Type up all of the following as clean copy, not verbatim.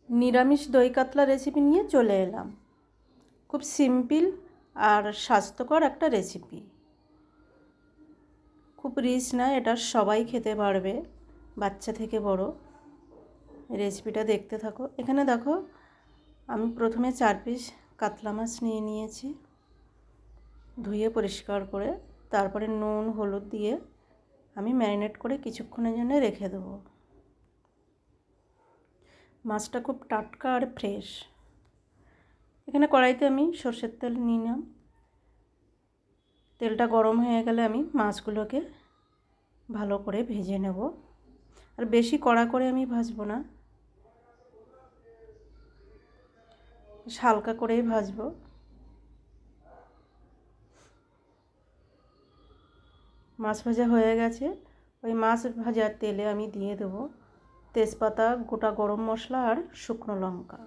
নিরামিষ দই কাতলা রেসিপি নিয়ে চলে এলাম। খুব সিম্পল আর স্বাস্থ্যকর একটা রেসিপি, খুব রিচ না, এটা সবাই খেতে পারবে, বাচ্চা থেকে বড়। রেসিপিটা দেখতে থাকো। এখানে দেখো, আমি প্রথমে 4 পিস কাতলা মাছ নিয়ে নিয়েছি, ধুয়ে পরিষ্কার করে। তারপরে নুন হলুদ দিয়ে আমি ম্যারিনেট করে কিছুক্ষণের জন্য রেখে দেবো। মাছটা খুব টাটকা আর ফ্রেশ। এখানে কড়াইতে আমি সর্ষের তেল নিয়ে নিলাম। তেলটা গরম হয়ে গেলে আমি মাছগুলোকে ভালো করে ভেজে নেব। আর বেশি কড়া করে আমি ভাজবো না, হালকা করেই ভাজবো। মাছ ভাজা হয়ে গেছে। ওই মাছ ভাজার তেলে আমি দিয়ে দেবো তেজপাতা, গোটা গরম মশলা আর শুকনো লঙ্কা।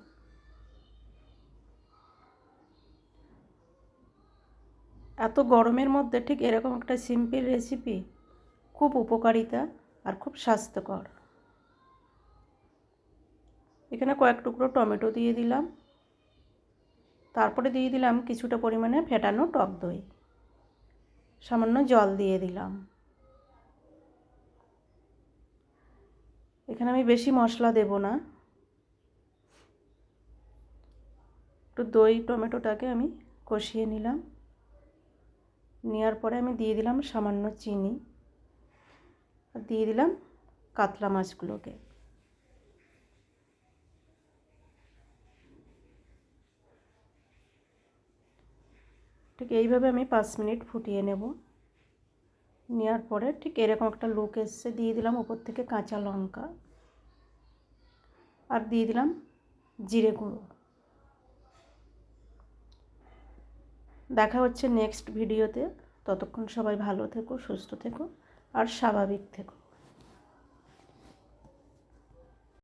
এত গরমের মধ্যে ঠিক এরকম একটা সিম্পল রেসিপি, খুব উপকারিতা আর খুব স্বাস্থ্যকর। এখানে কয়েক টুকরো টমেটো দিয়ে দিলাম। তারপরে দিয়ে দিলাম কিছুটা পরিমাণে ফেটানো টক দই, সামান্য জল দিয়ে দিলাম। এখানে আমি বেশি মশলা দেব না। একটু দই টমেটোটাকে আমি কষিয়ে নিলাম। নেওয়ার পরে আমি দিয়ে দিলাম সামান্য চিনি, আর দিয়ে দিলাম কাতলা মাছগুলোকে। ঠিক এইভাবে আমি 5 মিনিট ফুটিয়ে নেব। নেওয়ার পরে ঠিক এরকম একটা লুক এসছে, দিয়ে দিলাম উপর থেকে কাঁচা লঙ্কা, আর দিয়ে দিলাম জিরে গুঁড়ো। দেখা হচ্ছে নেক্সট ভিডিওতে। ততক্ষণ সবাই ভালো থেকো, সুস্থ থেকো আর স্বাভাবিক থেকো।